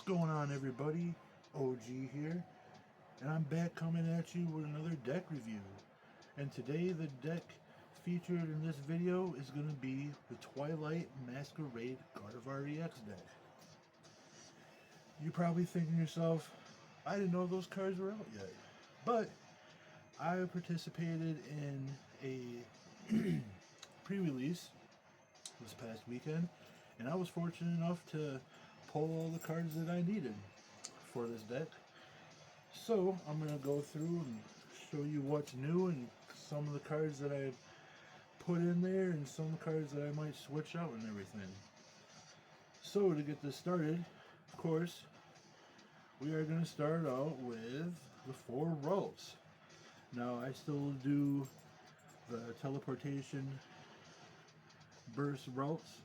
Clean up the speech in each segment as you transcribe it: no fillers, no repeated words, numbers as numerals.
going on, everybody? OG here, and I'm back coming at you with another deck review. And today the deck featured in this video is going to be the Twilight Masquerade Gardevoir EX deck. You're probably thinking to yourself, I didn't know those cards were out yet. But I participated in a pre-release this past weekend, and I was fortunate enough to pull all the cards that I needed for this deck. So I'm going to go through and show you what's new and some of the cards that I put in there and some cards that I might switch out and everything. So to get this started, of course, we are going to start out with the 4 routes. Now I still do the teleportation burst routes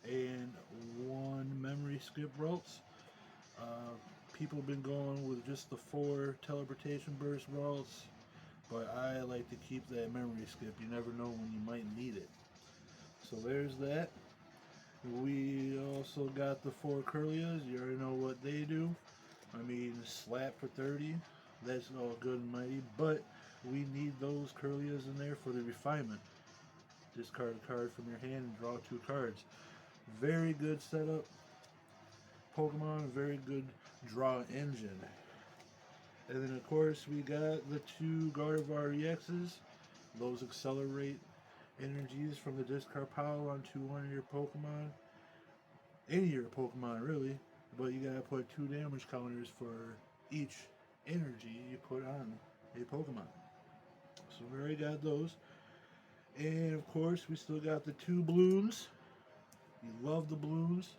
and 1 memory skip routes. People have been going with just the 4 teleportation burst routes, but I like to keep that memory skip. You never know when you might need it. So there's that. We also got the 4 Curlias. You already know what they do. I mean, slap for 30. That's all good and mighty, but we need those Curlias in there for the refinement. Discard a card from your hand and draw 2 cards. Very good setup Pokemon, very good draw engine. And then of course we got the 2 Gardevoir EXs. Those accelerate energies from the discard pile onto one of your Pokemon. Any of your Pokemon really, but you gotta put 2 damage counters for each energy you put on a Pokemon. So we already got those. And of course we still got the 2 Blooms. You love the Blooms.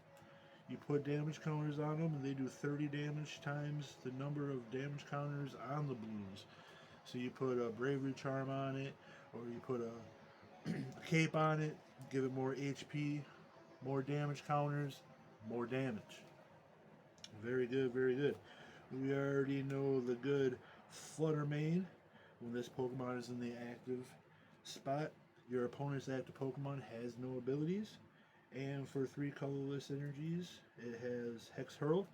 You put damage counters on them and they do 30 damage times the number of damage counters on the Blooms. So you put a Bravery Charm on it, or you put a cape on it, give it more HP, more damage counters, more damage. Very good, very good. We already know the good Flutter Mane. When this Pokemon is in the active spot, your opponent's active Pokemon has no abilities. And for 3 colorless energies, it has Hex Hurl,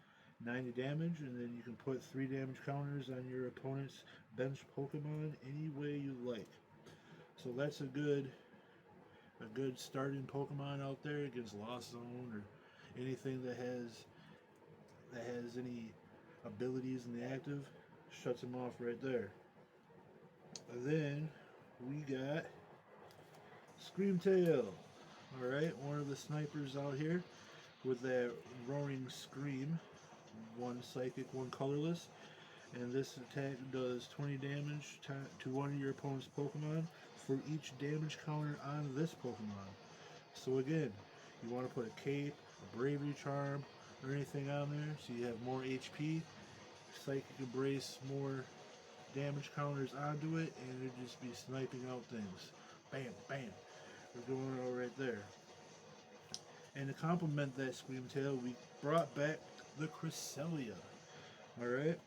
90 damage, and then you can put 3 damage counters on your opponent's bench Pokemon any way you like. So that's a good starting Pokemon out there against Lost Zone or anything that has any abilities in the active. Shuts them off right there. And then we got Screamtail. Alright, one of the snipers out here with that Roaring Scream. 1 psychic, 1 colorless. And this attack does 20 damage to one of your opponent's Pokemon for each damage counter on this Pokemon. So again, you want to put a cape, a Bravery Charm, or anything on there so you have more HP. Psychic Embrace, more damage counters onto it, and it'll just be sniping out things. Bam, bam. We're going all right there. And to complement that Screamtail, we brought back the Cresselia. Alright?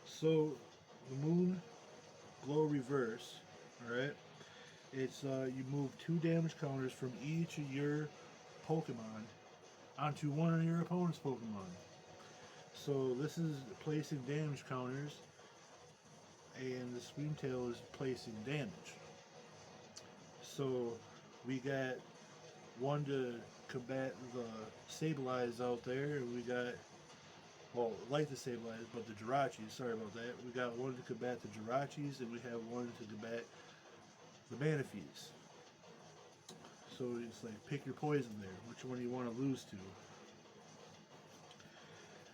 So, the Moon Glow Reverse, alright? It's, you move 2 damage counters from each of your Pokemon onto one of your opponent's Pokemon. So, this is placing damage counters, and the Screamtail is placing damage. So, we got 1 to combat the Sableyes out there, and we got, well, like the Sableyes, but the Jirachis, sorry about that. We got 1 to combat the Jirachis, and we have 1 to combat the Manaphy's. So it's like, pick your poison there, which one you want to lose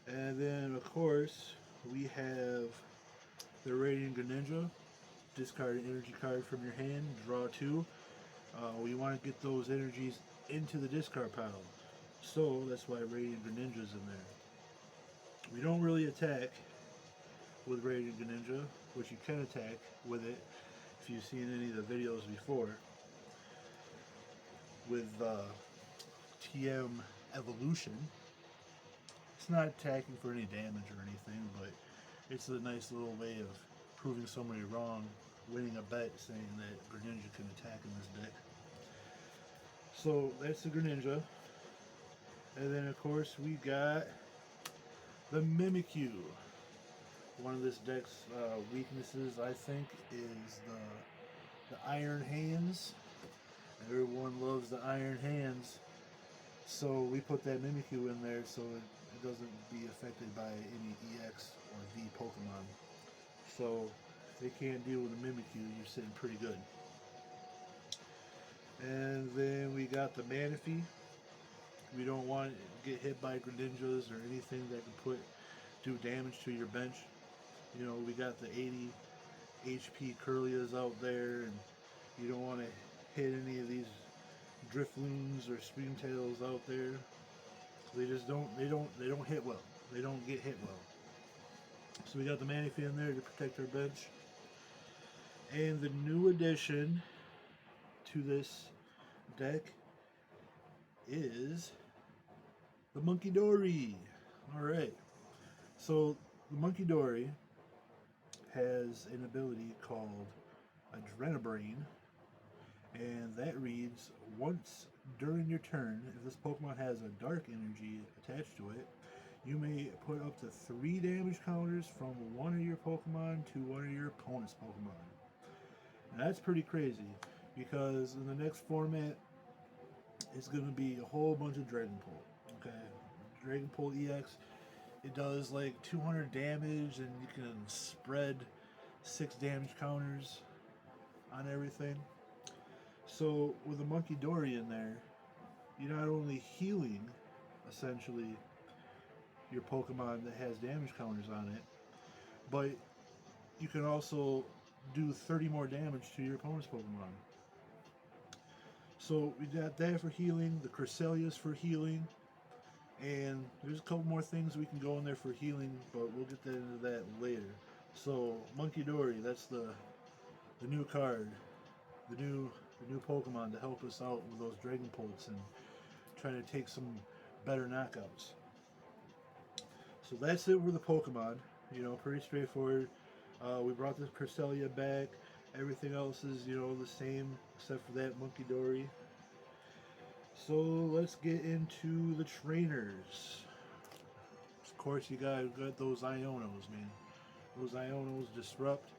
to. And then, of course, we have the Radiant Greninja. Discard an energy card from your hand, draw 2. We want to get those energies into the discard pile. So that's why Radiant Greninja's in there. We don't really attack with Radiant Greninja, which you can attack with it if you've seen any of the videos before. With TM Evolution, it's not attacking for any damage or anything, but it's a nice little way of proving somebody wrong, winning a bet saying that Greninja can attack in this deck. So that's the Greninja. And then of course we got The Mimikyu. One of this deck's weaknesses, I think, is the Iron Hands. Everyone loves the Iron Hands, so we put that Mimikyu in there so it doesn't be affected by any EX or V Pokemon. So if they can't deal with a Mimikyu, you're sitting pretty good. And then we got the Manaphy. We don't want to get hit by Greninjas or anything that can do damage to your bench. You know, we got the 80 HP Curlias out there, and you don't want to hit any of these Drifloons or Springtails out there. They just don't hit well. They don't get hit well. So we got the Manaphy in there to protect our bench. And the new addition to this deck is the Munkidori. Alright. So the Munkidori has an ability called Adrenabrain, and that reads, once during your turn, if this Pokemon has a dark energy attached to it, you may put up to 3 damage counters from one of your Pokemon to one of your opponent's Pokemon. And that's pretty crazy, because in the next format, it's going to be a whole bunch of Dragon Pull. Okay, Dragon Pull EX, it does like 200 damage, and you can spread 6 damage counters on everything. So with the Munkidori in there, you're not only healing, essentially, your Pokemon that has damage counters on it, but you can also do 30 more damage to your opponent's Pokemon. So we got that for healing, the Cresselia's for healing, and there's a couple more things we can go in there for healing, but we'll get into that later. So Munkidori, that's the new card, the new Pokemon to help us out with those Dragon Pults and trying to take some better knockouts. So that's it with the Pokemon. You know, pretty straightforward. We brought the Cresselia back. Everything else is, you know, the same except for that Munkidori. So let's get into the trainers. Of course, you got those Ionos, man. Those Ionos disrupt.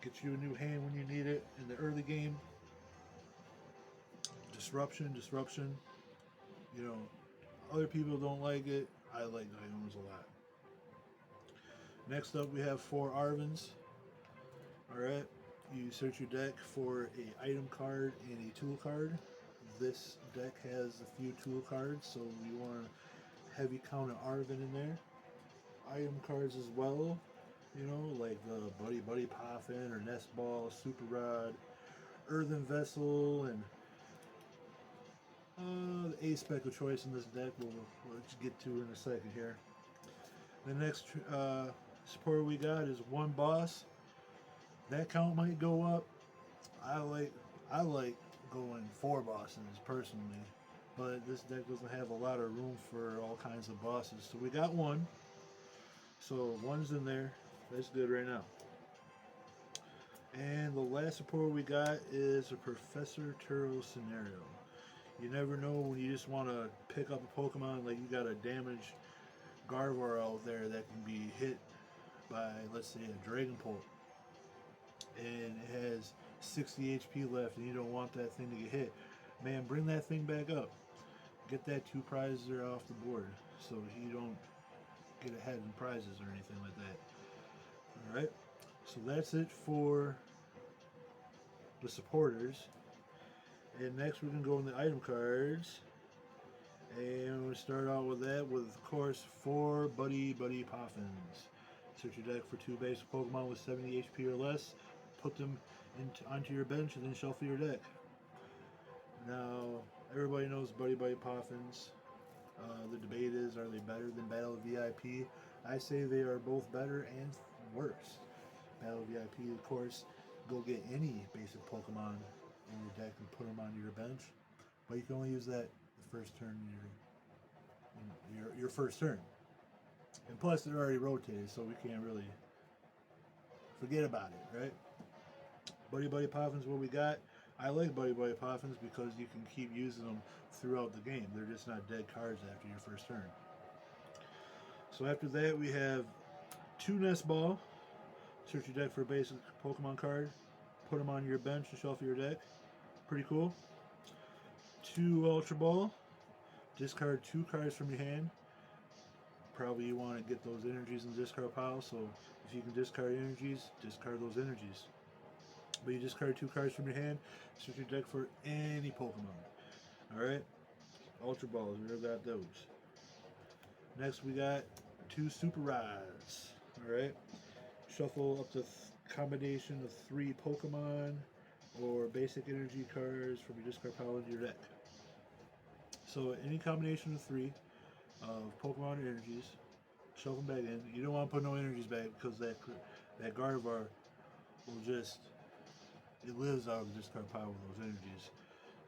Get you a new hand when you need it in the early game. Disruption. You know, other people don't like it. I like Ionos a lot. Next up, we have 4 Arvins. Alright, you search your deck for a item card and a tool card. This deck has a few tool cards, so you want a heavy count of Arvin in there. Item cards as well, you know, like the Buddy Poffin or Nest Ball, Super Rod, Earthen Vessel, and the A-Spec of choice in this deck we'll get to in a second here. The next support we got is 1 boss. That count might go up. I like going 4 bosses personally, but this deck doesn't have a lot of room for all kinds of bosses. So we got 1. So 1's in there. That's good right now. And the last support we got is a Professor Turo scenario. You never know when you just want to pick up a Pokemon, like you got a damaged Gardevoir out there that can be hit by, let's say, a Dragon Pult, and it has 60 HP left and you don't want that thing to get hit. Man, bring that thing back up. Get that 2 prizes there off the board so you don't get ahead in prizes or anything like that. Alright, so that's it for the supporters. And next we're going to go in the item cards. And we'll start out with that with, of course, 4 Buddy Poffins. Search your deck for 2 basic Pokemon with 70 HP or less. Put them onto your bench and then shuffle your deck. Now, everybody knows Buddy Poffins. The debate is, are they better than Battle VIP? I say they are both better and worse. Battle VIP, of course, go get any basic Pokemon in your deck and put them onto your bench. But you can only use that the first turn your first turn. And plus, they're already rotated, so we can't really forget about it, right? Buddy Poffins, what we got? I like Buddy Poffins because you can keep using them throughout the game. They're just not dead cards after your first turn. So after that, we have 2 Nest Ball. Search your deck for a basic Pokemon card. Put them on your bench to shuffle your deck. Pretty cool. 2 Ultra Ball. Discard 2 cards from your hand. Probably you want to get those energies in the discard pile, so if you can discard energies, discard those energies. But you discard 2 cards from your hand, search your deck for any Pokemon. Alright? Ultra Balls, we already got those. Next we got 2 Super Rods. Alright? Shuffle up to combination of 3 Pokemon or basic energy cards from your discard pile into your deck. So any combination of 3 of Pokemon energies, shuffle them back in. You don't want to put no energies back because that Gardevoir will just, it lives out of the discard pile with those energies.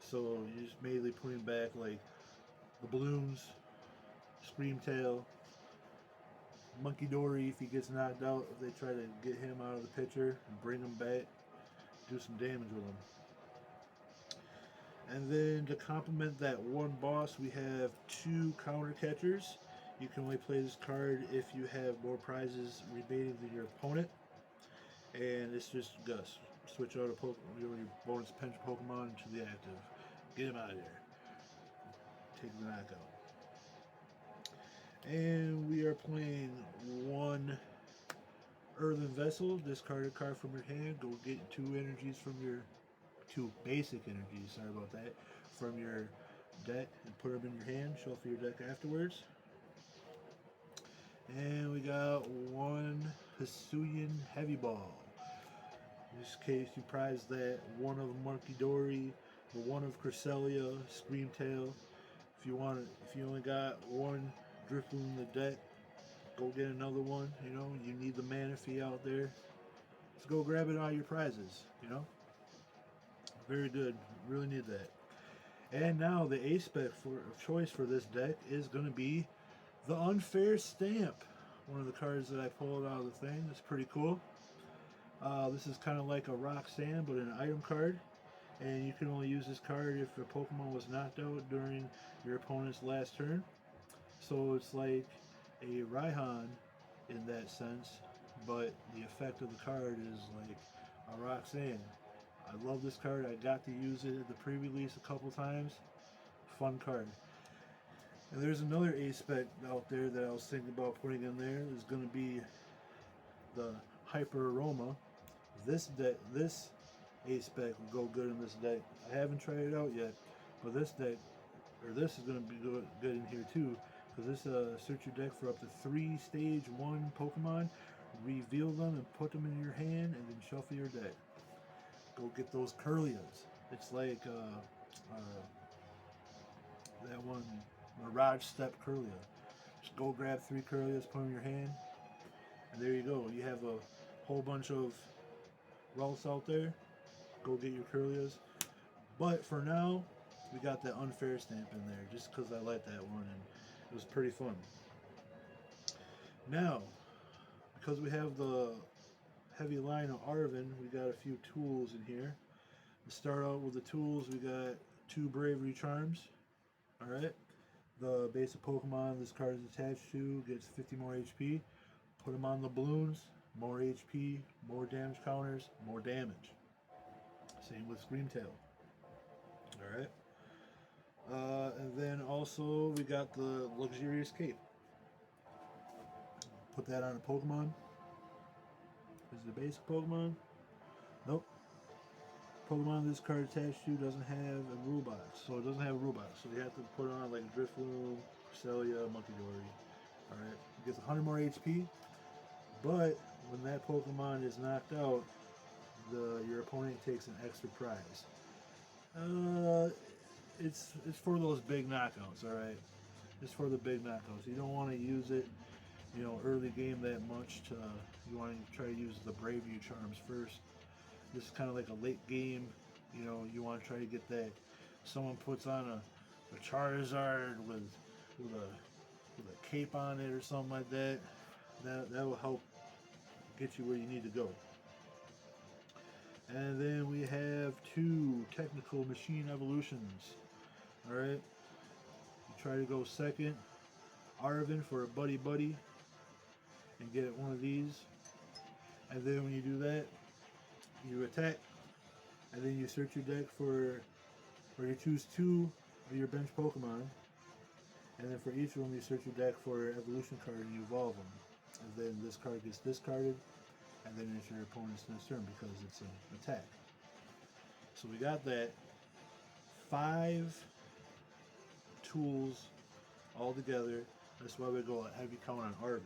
So you just mainly putting back like the Balloons, Screamtail, Monkey Dory if he gets knocked out, if they try to get him out of the picture and bring him back, do some damage with him. And then to complement that one boss, we have 2 counter catchers. You can only play this card if you have more prizes remaining than your opponent. And it's just Gus. Switch out a your bonus pension Pokemon to the active. Get him out of there. Take the knockout. And we are playing 1 Earthen Vessel. Discard a card from your hand. Go get 2 energies from your 2 basic energies, sorry about that, from your deck and put them in your hand. Shuffle your deck afterwards. And we got 1 Hisuian Heavy Ball. In this case, you prize that 1 of Monkey Dory, the 1 of Cresselia, Screamtail. If you only got 1 Drifloon in the deck, go get another one. You know, you need the mana fee out there. Let's go grab it out of your prizes. You know. Very good. Really need that. And now the ace spec of choice for this deck is going to be the Unfair Stamp. One of the cards that I pulled out of the thing. It's pretty cool. This is kind of like a Rock Sand, but an item card. And you can only use this card if a Pokemon was knocked out during your opponent's last turn. So it's like a Raihan in that sense, but the effect of the card is like a Rock Sand. I love this card. I got to use it at the pre-release a couple times. Fun card. And there's another ace spec out there that I was thinking about putting in there. Is going to be the Hyper Aroma. This ace spec will go good in this deck. I haven't tried it out yet, but this is going to be good in here too. Because this search your deck for up to 3 stage 1 Pokemon, reveal them and put them in your hand, and then shuffle your deck. Go get those Curlias. It's like that one, Mirage Step Curlia. Just go grab 3 Curlias, put them in your hand, and there you go. You have a whole bunch of routes out there. Go get your Curlias. But for now, we got that Unfair Stamp in there, just because I like that one, and it was pretty fun. Now, because we have the heavy line of Arven, we got a few tools in here. To start out with the tools, we got 2 Bravery Charms. Alright. The basic Pokemon this card is attached to gets 50 more HP. Put them on the balloons, more HP, more damage counters, more damage. Same with Screamtail. Alright. And then also we got the Luxurious Cape. Put that on a Pokemon. Is it a basic Pokemon? Nope. Pokemon this card attached to doesn't have a rule box. So it doesn't have a rule box. So you have to put it on like Drifloon, Cresselia, Monkey Dory. Alright. It gets 100 more HP. But when that Pokemon is knocked out, your opponent takes an extra prize. It's for those big knockouts, alright? It's for the big knockouts. You don't want to use it, you know, early game that much. You want to try to use the Bravely Charms first. This is kind of like a late game, you know, you want to try to get that. Someone puts on a Charizard with a cape on it or something like that. That will help get you where you need to go. And then we have 2 Technical Machine Evolutions. Alright. You try to go second. Arven for a Buddy Buddy. and get one of these. And then when you do that, you attack, and then you search your deck for, or you choose 2 of your bench Pokemon, and then for each of them you search your deck for evolution card and you evolve them. And then this card gets discarded, and then it's your opponent's next turn because it's an attack. So we got that. 5 tools all together. That's why we go a heavy count on Arvin.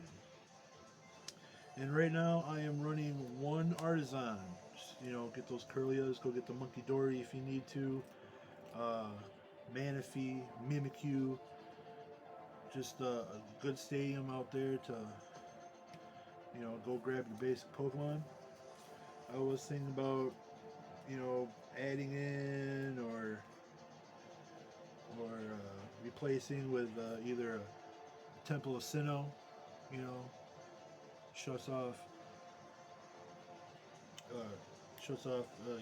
And right now I am running 1 Artisan. Just, get those Curlias, go get the Monkey Dory if you need to. Manaphy, Mimikyu. Just a good stadium out there to, go grab your basic Pokemon. I was thinking about, adding in or replacing with either a Temple of Sinnoh, shuts off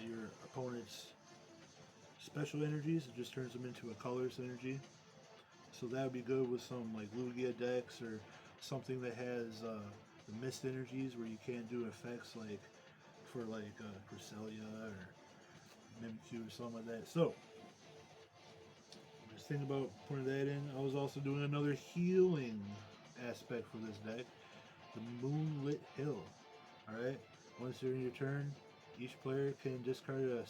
your opponent's special energies. It just turns them into a colorless energy. So that would be good with some like Lugia decks or something that has the mist energies where you can't do effects like for Cresselia or Mimikyu or something like that. So just think about putting that in. I was also doing another healing aspect for this deck, the Moonlit Hill. Alright, once during your turn, each player can discard a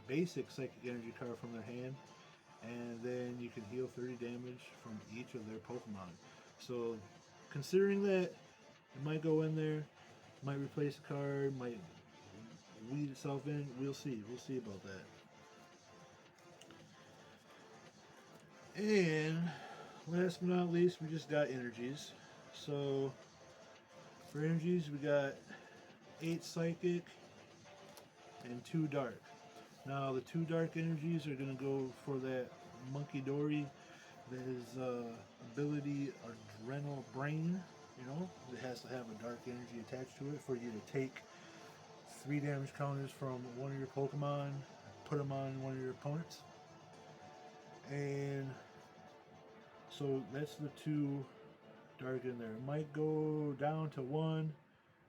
basic psychic energy card from their hand, and then you can heal 30 damage from each of their Pokemon. So considering that, it might go in there, might replace a card, might weed itself in. We'll see about that. And last but not least, we just got energies. So for energies, we got 8 psychic and 2 dark. Now the 2 dark energies are going to go for that Monkey Dory. That is ability Adrenal Brain. It has to have a dark energy attached to it for you to take 3 damage counters from one of your Pokemon, put them on one of your opponents. And so that's the 2 dark in there. It might go down to 1,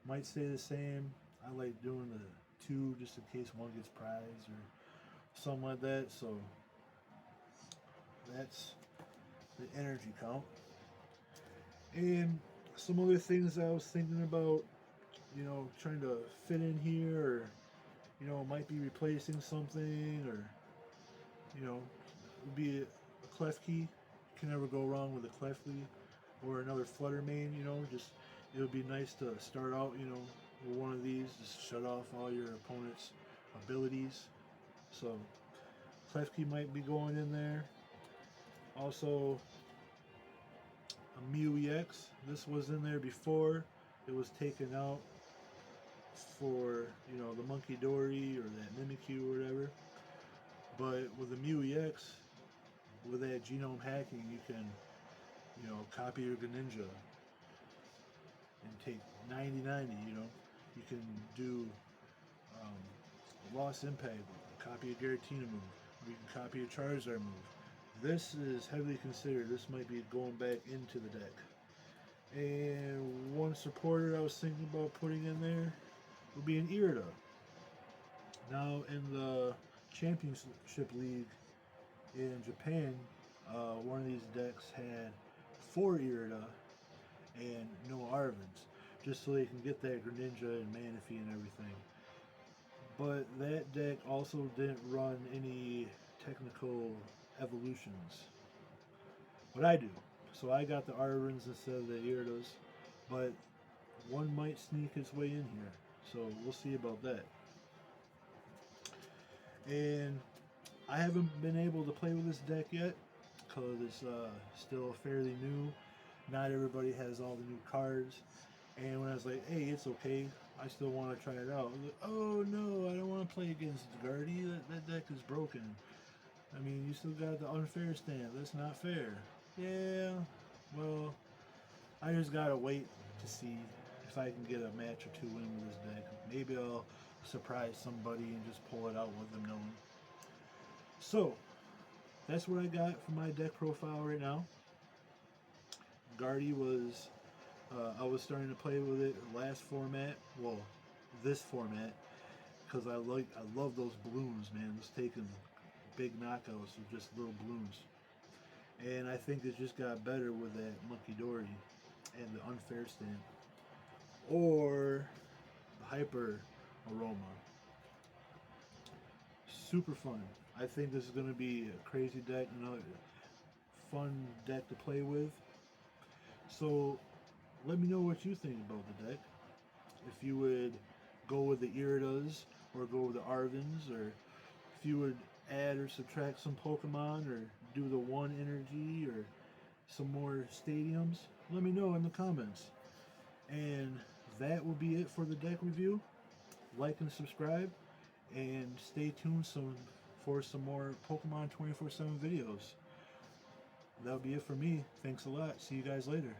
might stay the same. I like doing the 2 just in case one gets prized or something like that. So that's the energy count. And some other things I was thinking about, trying to fit in here, or might be replacing something, or would be a Klefki. Can never go wrong with a Klefki or another Flutter Mane. Just it would be nice to start out, with one of these, just shut off all your opponent's abilities. So Klefki might be going in there. Also, a Mew EX. This was in there before. It was taken out for, the Monkey Dory or that Mimikyu or whatever. But with the Mew EX, with that genome hacking, you can, copy your Greninja and take 90-90, You can do Lost Impact, copy a Giratina move. You can copy a Charizard move. This is heavily considered. This might be going back into the deck. And one supporter I was thinking about putting in there would be an Irida. Now in the Championship League in Japan, one of these decks had 4 Irida and no Arvins, just so they can get that Greninja and Manaphy and everything. But that deck also didn't run any technical evolutions. But I do. So I got the Arvins instead of the Iridas. But one might sneak its way in here. So we'll see about that. And I haven't been able to play with this deck yet because it's still fairly new. Not everybody has all the new cards. And when I was like, hey, it's okay, I still want to try it out. I was like, oh no, I don't want to play against Guardy. That deck is broken. I mean, you still got the unfair stand. That's not fair. Yeah, well, I just gotta wait to see if I can get a match or 2 in with this deck. Maybe I'll surprise somebody and just pull it out with them knowing. So, that's what I got for my deck profile right now. Guardy was I was starting to play with it last format, well, this format, because I love those balloons, man. Just taking big knockouts of just little balloons, and I think it just got better with that Monkey Dory and the unfair stamp or the hyper aroma. Super fun. I think this is going to be a crazy deck, another fun deck to play with. So let me know what you think about the deck. If you would go with the Iridas or go with the Arvins, or if you would add or subtract some Pokemon or do the one energy or some more stadiums, let me know in the comments. And that will be it for the deck review. Like and subscribe, and stay tuned for some more Pokemon 24/7 videos. That'll be it for me. Thanks a lot. See you guys later.